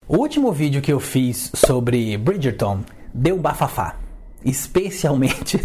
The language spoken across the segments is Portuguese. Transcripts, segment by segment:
O último vídeo que eu fiz sobre Bridgerton deu bafafá, especialmente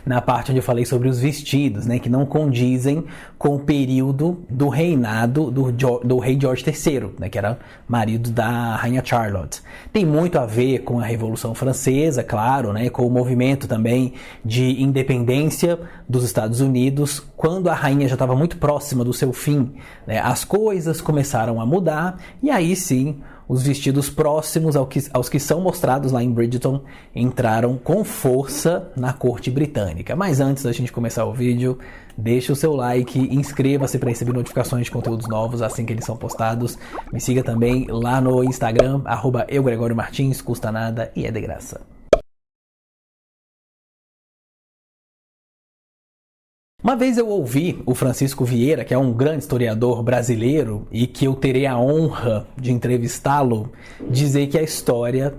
na parte onde eu falei sobre os vestidos, né, que não condizem com o período do reinado do rei George III, né, que era marido da rainha Charlotte. Tem muito a ver com a Revolução Francesa, claro, né, com o movimento também de independência dos Estados Unidos. Quando a rainha já estava muito próxima do seu fim, né, as coisas começaram a mudar e aí sim os vestidos próximos aos que são mostrados lá em Bridgerton entraram com força na corte britânica. Mas antes da gente começar o vídeo, deixa o seu like, inscreva-se para receber notificações de conteúdos novos assim que eles são postados. Me siga também lá no Instagram, @eugregoriomartins, custa nada e é de graça. Uma vez eu ouvi o Francisco Vieira, que é um grande historiador brasileiro e que eu terei a honra de entrevistá-lo, dizer que a história,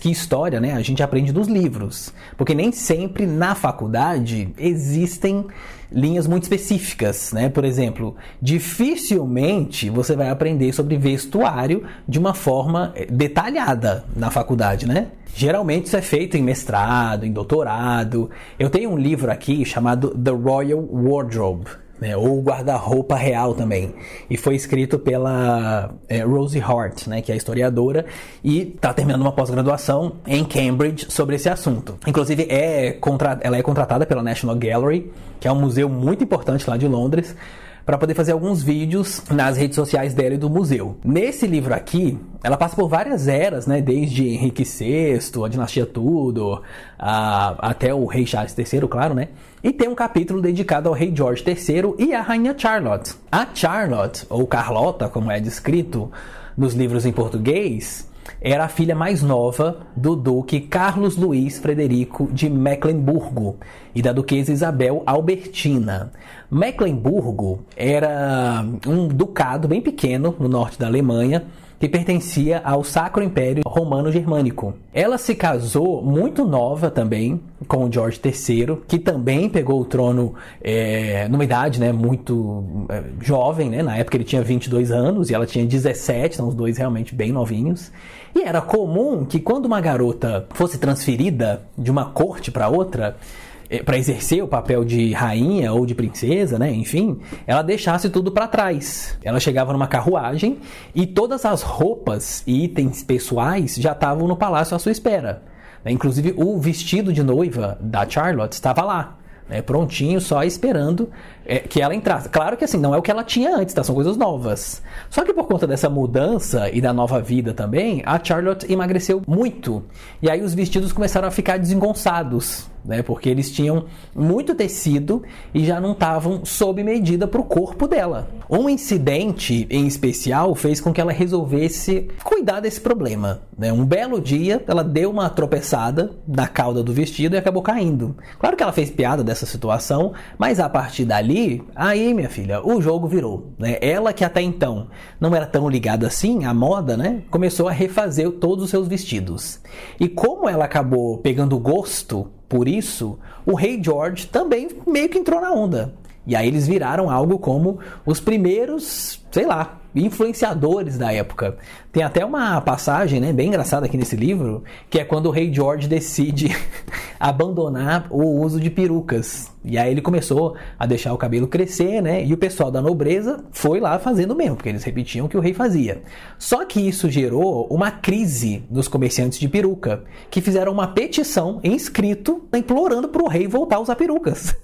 que história, né, a gente aprende dos livros, porque nem sempre na faculdade existem linhas muito específicas, né? Por exemplo, dificilmente você vai aprender sobre vestuário de uma forma detalhada na faculdade, né? Geralmente isso é feito em mestrado, em doutorado. Eu tenho um livro aqui chamado The Royal Wardrobe, né, ou Guarda-Roupa Real também, e foi escrito pela Rosie Hart, né, que é historiadora e está terminando uma pós-graduação em Cambridge sobre esse assunto. Inclusive ela é contratada pela National Gallery, que é um museu muito importante lá de Londres, para poder fazer alguns vídeos nas redes sociais dela e do museu. Nesse livro aqui, ela passa por várias eras, né? Desde Henrique VI, a dinastia Tudor, até o rei Charles III, claro, né? E tem um capítulo dedicado ao rei George III e à rainha Charlotte. A Charlotte, ou Carlota, como é descrito nos livros em português, era a filha mais nova do duque Carlos Luís Frederico de Mecklemburgo e da duquesa Isabel Albertina. Mecklemburgo era um ducado bem pequeno no norte da Alemanha, que pertencia ao Sacro Império Romano-Germânico. Ela se casou muito nova também com o George III, que também pegou o trono numa idade, né, muito jovem, né? Na época ele tinha 22 anos e ela tinha 17, então os dois realmente bem novinhos. E era comum que quando uma garota fosse transferida de uma corte para outra, para exercer o papel de rainha ou de princesa, né? Enfim, ela deixasse tudo para trás. Ela chegava numa carruagem e todas as roupas e itens pessoais já estavam no palácio à sua espera. Inclusive o vestido de noiva da Charlotte estava lá, né, prontinho, só esperando que ela entrasse. Claro que assim, não é o que ela tinha antes, tá? São coisas novas. Só que por conta dessa mudança e da nova vida também, a Charlotte emagreceu muito. E aí os vestidos começaram a ficar desengonçados, né? Porque eles tinham muito tecido e já não estavam sob medida para o corpo dela. Um incidente em especial fez com que ela resolvesse cuidar desse problema, né? Um belo dia, ela deu uma tropeçada na cauda do vestido e acabou caindo. Claro que ela fez piada dessa situação, mas a partir dali, aí, minha filha, o jogo virou, né? Ela, que até então não era tão ligada assim à moda, né, começou a refazer todos os seus vestidos. E como ela acabou pegando gosto por isso, o rei George também meio que entrou na onda. E aí eles viraram algo como os primeiros, sei lá, influenciadores da época. Tem até uma passagem, né, bem engraçada aqui nesse livro, que é quando o rei George decide abandonar o uso de perucas. E aí ele começou a deixar o cabelo crescer, né, e o pessoal da nobreza foi lá fazendo o mesmo, porque eles repetiam o que o rei fazia. Só que isso gerou uma crise dos comerciantes de peruca, que fizeram uma petição em escrito implorando para o rei voltar a usar perucas.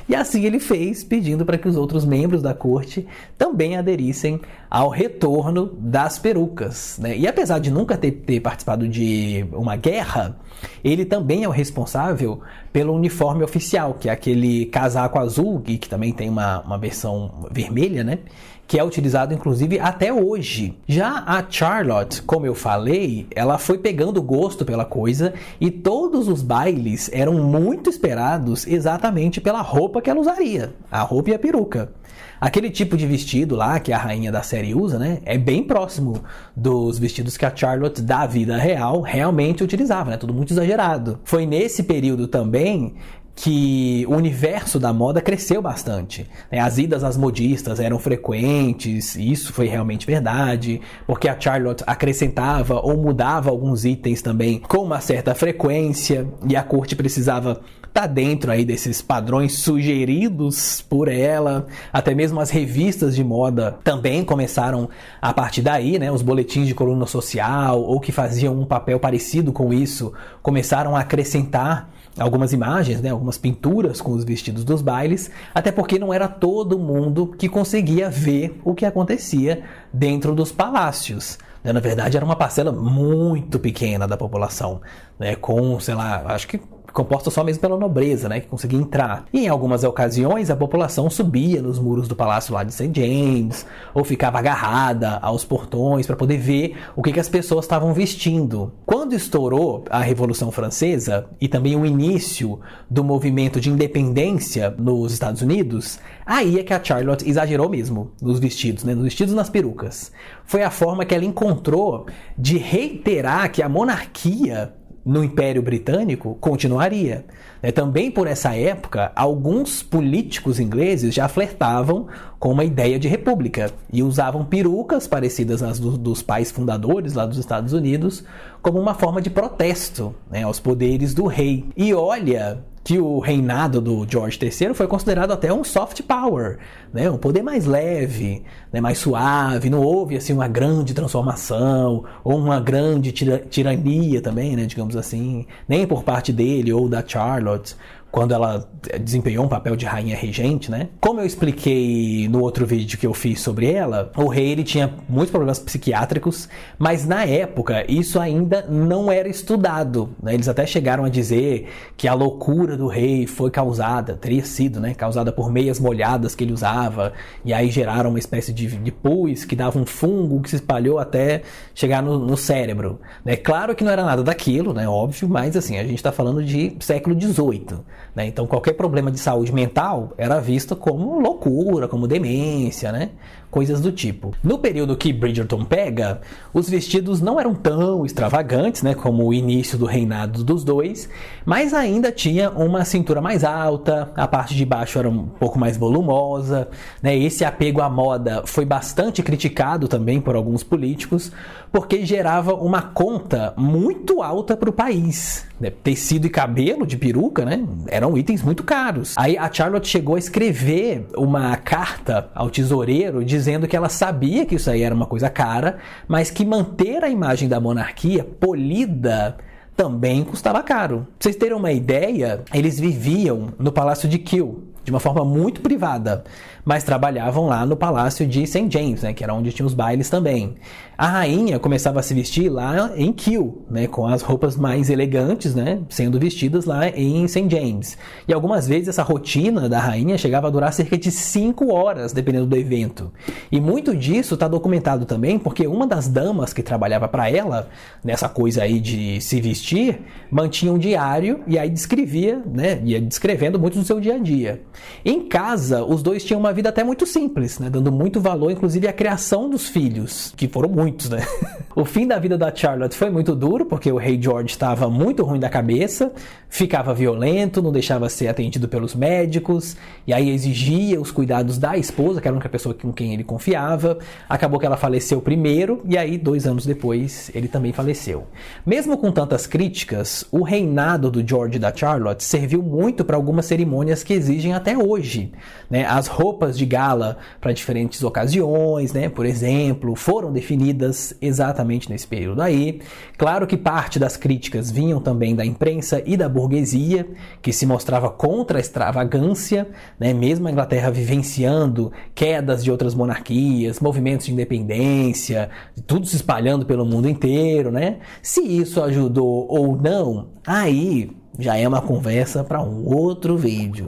E assim ele fez, pedindo para que os outros membros da corte também aderissem ao retorno das perucas, né? E apesar de nunca ter participado de uma guerra, ele também é o responsável pelo uniforme oficial, que é aquele casaco azul, que também tem uma versão vermelha, né? Que é utilizado inclusive até hoje. Já a Charlotte, como eu falei, ela foi pegando gosto pela coisa e todos os bailes eram muito esperados exatamente pela roupa que ela usaria, a roupa e a peruca. Aquele tipo de vestido lá que a rainha da série usa, né, é bem próximo dos vestidos que a Charlotte da vida real realmente utilizava, né, tudo muito exagerado. Foi nesse período também que o universo da moda cresceu bastante. As idas às modistas eram frequentes, e isso foi realmente verdade, porque a Charlotte acrescentava ou mudava alguns itens também com uma certa frequência, e a corte precisava estar dentro aí desses padrões sugeridos por ela. Até mesmo as revistas de moda também começaram a partir daí, né? Os boletins de coluna social, ou que faziam um papel parecido com isso, começaram a acrescentar algumas imagens, né, algumas pinturas com os vestidos dos bailes, até porque não era todo mundo que conseguia ver o que acontecia dentro dos palácios. Na verdade, era uma parcela muito pequena da população, né, com, sei lá, acho que composta só mesmo pela nobreza, né, que conseguia entrar. E em algumas ocasiões a população subia nos muros do palácio lá de St. James, ou ficava agarrada aos portões para poder ver o que as pessoas estavam vestindo. Quando estourou a Revolução Francesa e também o início do movimento de independência nos Estados Unidos, aí é que a Charlotte exagerou mesmo nos vestidos, né, nos vestidos e nas perucas. Foi a forma que ela encontrou de reiterar que a monarquia no Império Britânico continuaria. Também por essa época, alguns políticos ingleses já flertavam com uma ideia de república e usavam perucas parecidas às dos pais fundadores lá dos Estados Unidos como uma forma de protesto, né, aos poderes do rei. E olha que o reinado do George III foi considerado até um soft power, né? Um poder mais leve, né? Mais suave, não houve assim uma grande transformação ou uma grande tirania também, né? Digamos assim, nem por parte dele ou da Charlotte, quando ela desempenhou um papel de rainha regente, né? Como eu expliquei no outro vídeo que eu fiz sobre ela, o rei ele tinha muitos problemas psiquiátricos, mas na época isso ainda não era estudado, né? Eles até chegaram a dizer que a loucura do rei foi causada, teria sido, né? Causada por meias molhadas que ele usava, e aí geraram uma espécie de pus que dava um fungo que se espalhou até chegar no cérebro, né? Claro que não era nada daquilo, né? Óbvio, mas assim, a gente está falando de século XVIII. Né? Então qualquer problema de saúde mental era visto como loucura, como demência, né? Coisas do tipo. No período que Bridgerton pega, os vestidos não eram tão extravagantes, né, como o início do reinado dos dois, mas ainda tinha uma cintura mais alta, a parte de baixo era um pouco mais volumosa, né? Esse apego à moda foi bastante criticado também por alguns políticos, porque gerava uma conta muito alta para o país. Né? Tecido e cabelo de peruca, né, eram itens muito caros. Aí a Charlotte chegou a escrever uma carta ao tesoureiro dizendo que ela sabia que isso aí era uma coisa cara, mas que manter a imagem da monarquia polida também custava caro. Pra vocês terem uma ideia, eles viviam no Palácio de Kew, de uma forma muito privada, mas trabalhavam lá no Palácio de St. James, né, que era onde tinha os bailes também. A rainha começava a se vestir lá em Kew, né, com as roupas mais elegantes, né, sendo vestidas lá em St. James. E algumas vezes essa rotina da rainha chegava a durar cerca de 5 horas, dependendo do evento. E muito disso está documentado também porque uma das damas que trabalhava para ela, nessa coisa aí de se vestir, mantinha um diário e aí descrevia, né, ia descrevendo muito do seu dia a dia. Em casa, os dois tinham uma vida até muito simples, né, dando muito valor, inclusive, à criação dos filhos, que foram muitos, né? O fim da vida da Charlotte foi muito duro, porque o rei George estava muito ruim da cabeça, ficava violento, não deixava ser atendido pelos médicos, e aí exigia os cuidados da esposa, que era a única pessoa com quem ele confiava. Acabou que ela faleceu primeiro, e aí 2 anos depois ele também faleceu. Mesmo com tantas críticas, o reinado do George e da Charlotte serviu muito para algumas cerimônias que exigem até hoje, né? As roupas de gala para diferentes ocasiões, né? Por exemplo, foram definidas exatamente nesse período aí. Claro que parte das críticas vinham também da imprensa e da burguesia, que se mostrava contra a extravagância, né? Mesmo a Inglaterra vivenciando quedas de outras monarquias, movimentos de independência, tudo se espalhando pelo mundo inteiro, né? Se isso ajudou ou não, aí já é uma conversa para um outro vídeo.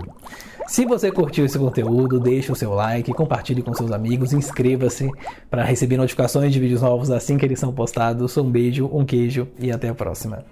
Se você curtiu esse conteúdo, deixe o seu like, compartilhe com seus amigos, inscreva-se para receber notificações de vídeos novos assim que eles são postados. Um beijo, um queijo e até a próxima.